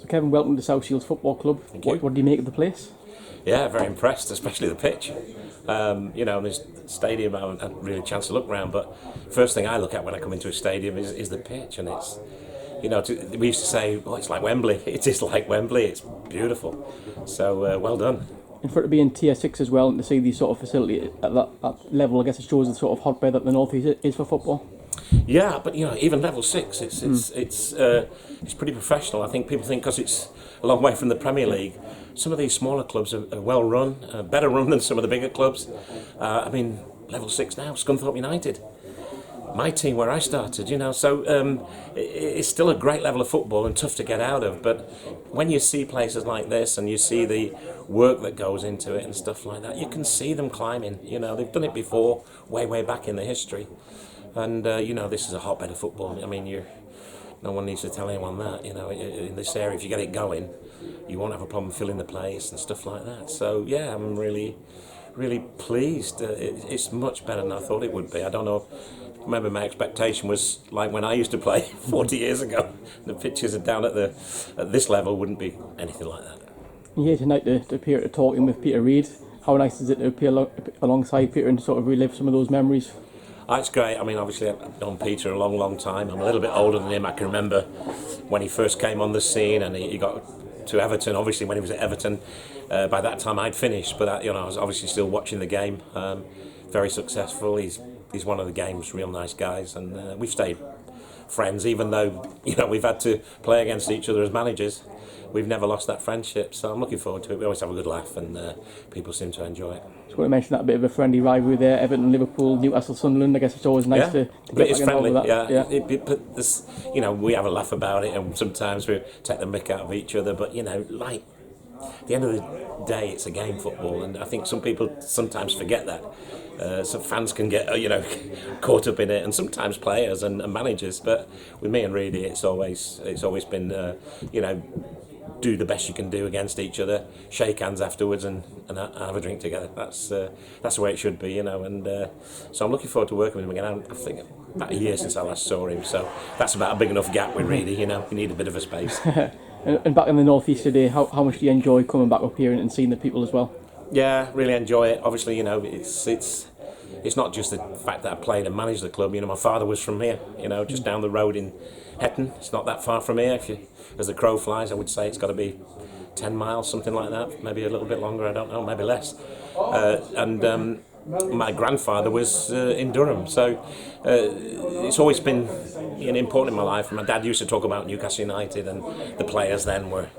Kevin, welcome to South Shields Football Club. What do you make of the place? Yeah, very impressed, especially the pitch. This stadium, I haven't had really a chance to look around, but first thing I look at when I come into a stadium is the pitch, and it's, we used to say, well, it's like Wembley. It is like Wembley. It's beautiful. So well done. And for it to be in Tier 6 as well, and to see these sort of facility at that level, I guess it shows the sort of hotbed that the North East is for football. Yeah, but even level 6, it's pretty professional. I think people think because it's a long way from the Premier League, some of these smaller clubs are well run, better run than some of the bigger clubs. Level 6 now, Scunthorpe United, my team where I started. So it's still a great level of football and tough to get out of. But when you see places like this and you see the work that goes into it and stuff like that, you can see them climbing. They've done it before, way back in the history. And, this is a hotbed of football. I mean, no one needs to tell anyone that. In this area, if you get it going, you won't have a problem filling the place and stuff like that. So, yeah, I'm really pleased. It's much better than I thought it would be. I don't know. Remember, my expectation was like when I used to play 40 years ago. The pitches are down at this level wouldn't be anything like that. You're here tonight to appear to talking with Peter Reid. How nice is it to appear alongside Peter and to sort of relive some of those memories? It's great. I mean, obviously, I've known Peter a long time. I'm a little bit older than him. I can remember when he first came on the scene and he got to Everton. Obviously, when he was at Everton, by that time I'd finished, but I was obviously still watching the game. Very successful. He's one of the game's real nice guys, and we've stayed friends, even though we've had to play against each other as managers. We've never lost that friendship, so I'm looking forward to it. We always have a good laugh, and people seem to enjoy it. Just want to mention that bit of a friendly rivalry there, Everton, Liverpool, Newcastle, Sunderland. I guess it's always nice to get back involved with that. But this, we have a laugh about it, and sometimes we take the mick out of each other. But at the end of the day, it's a game, football, and I think some people sometimes forget that. Some fans can get caught up in it, and sometimes players and managers. But with me and Reedy, it's always been do the best you can do against each other, shake hands afterwards, and have a drink together. That's the way it should be, And so I'm looking forward to working with him again. I think about a year since I last saw him, so that's about a big enough gap with Reedy. We need a bit of a space. And back in the North East today, how much do you enjoy coming back up here and seeing the people as well? Yeah, really enjoy it. Obviously, it's not just the fact that I played and managed the club. My father was from here, just down the road in Hetton. It's not that far from here. As the crow flies, I would say it's got to be 10 miles, something like that. Maybe a little bit longer, I don't know, maybe less. My grandfather was in Durham, so it's always been important in my life. My dad used to talk about Newcastle United, and the players then were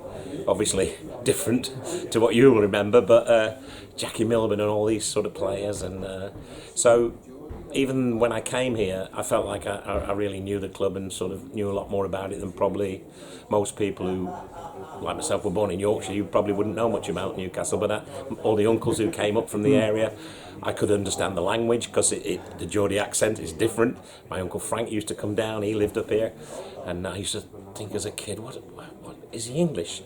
obviously different to what you will remember, but Jackie Milburn and all these sort of players, and so even when I came here, I felt like I really knew the club and sort of knew a lot more about it than probably most people who, like myself, were born in Yorkshire. You probably wouldn't know much about Newcastle, but all the uncles who came up from the area, I could understand the language because the Geordie accent is different. My uncle Frank used to come down, he lived up here, and I used to think as a kid, what is he English?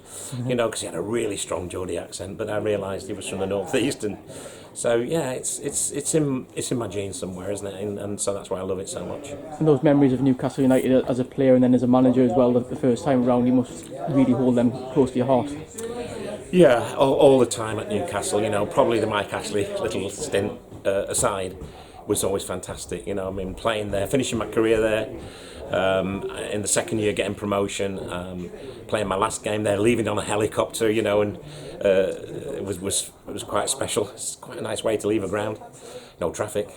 Because he had a really strong Geordie accent, but I realised he was from the North East, and so yeah, it's in my genes somewhere, isn't it? And so that's why I love it so much. And those memories of Newcastle United as a player and then as a manager as well, the first time around, you must really hold them close to your heart. Yeah, all the time at Newcastle. Probably the Mike Ashley little stint aside was always fantastic. Playing there, finishing my career there. In the second year, getting promotion, playing my last game there, leaving on a helicopter, and it was quite special. It's quite a nice way to leave a ground, no traffic,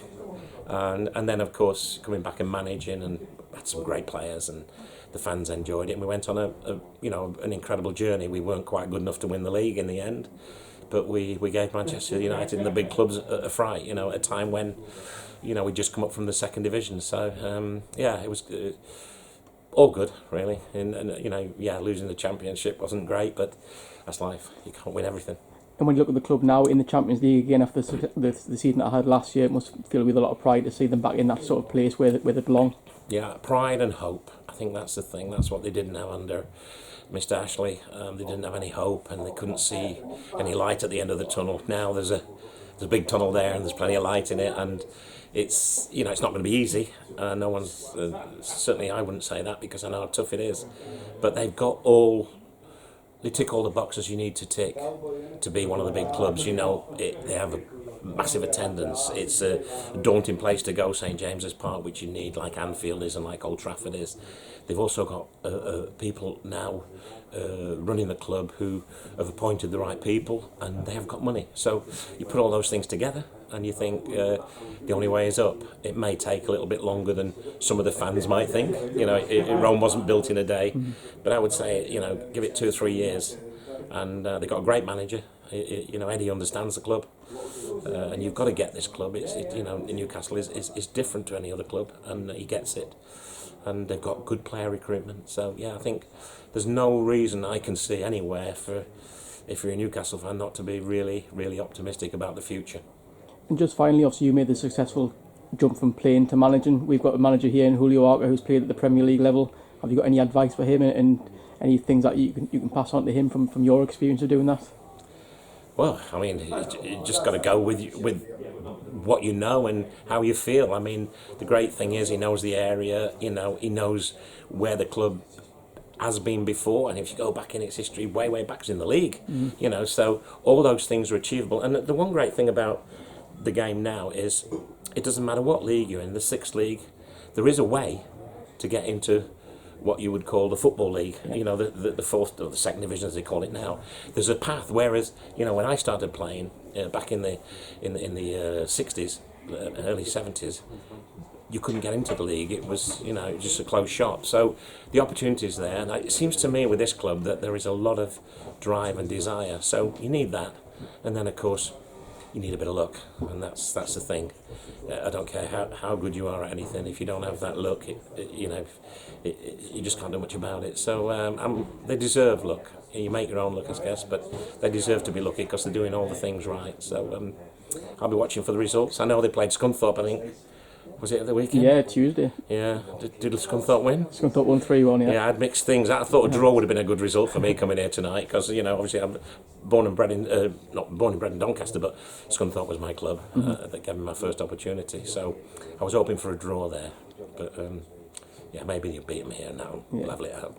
and then of course coming back and managing, and had some great players, and the fans enjoyed it. And we went on an incredible journey. We weren't quite good enough to win the league in the end, but we gave Manchester United and the big clubs a fright. At a time when we'd just come up from the second division. So, it was all good, really. And losing the championship wasn't great, but that's life. You can't win everything. And when you look at the club now in the Champions League again after the season that I had last year, it must fill with a lot of pride to see them back in that sort of place where they belong. Yeah, pride and hope. I think that's the thing. That's what they didn't have under Mr. Ashley. They didn't have any hope, and they couldn't see any light at the end of the tunnel. Now there's a big tunnel there, and there's plenty of light in it, and it's it's not going to be easy. No one's certainly I wouldn't say that because I know how tough it is. But they've got all they tick all the boxes you need to tick to be one of the big clubs. They have a massive attendance. It's a daunting place to go, St James's Park, which you need, like Anfield is and like Old Trafford is. They've also got people now running the club who have appointed the right people, and they have got money. So you put all those things together, and you think the only way is up. It may take a little bit longer than some of the fans might think. Rome wasn't built in a day, but I would say, give it 2 or 3 years, and they've got a great manager. Eddie understands the club, and you've got to get this club. Newcastle is different to any other club, and he gets it. And they've got good player recruitment. So yeah, I think there's no reason I can see anywhere for, if you're a Newcastle fan, not to be really, really optimistic about the future. And just finally, obviously you made the successful jump from playing to managing. We've got a manager here in Julio Arca who's played at the Premier League level. Have you got any advice for him and any things that you can pass on to him from your experience of doing that? Well, I mean, you just got to go with what you know and how you feel. I mean, the great thing is he knows the area. He knows where the club has been before, and if you go back in its history, way back, it's in the league. So all those things are achievable. And the one great thing about the game now is it doesn't matter what league you're in, the 6th league, there is a way to get into what you would call the football league, the 4th or the 2nd division as they call it now. There's a path, whereas when I started playing back in the 60s, early 70s, you couldn't get into the league. It was just a closed shop. So the opportunity's there, and it seems to me with this club that there is a lot of drive and desire. So you need that, and then of course you need a bit of luck, and that's the thing. I don't care how good you are at anything. If you don't have that luck, you just can't do much about it. So they deserve luck. You make your own luck, I guess, but they deserve to be lucky because they're doing all the things right. So I'll be watching for the results. I know they played Scunthorpe, I think. Was it at the weekend? Yeah, Tuesday. Yeah. Did Scunthorpe win? Scunthorpe won 3-1, yeah. Yeah, I had mixed things. I thought a draw would have been a good result for me coming here tonight because, obviously I'm born and bred in, not born and bred in Doncaster, but Scunthorpe was my club. That gave me my first opportunity. So I was hoping for a draw there. But, maybe you beat me here now. Level it out.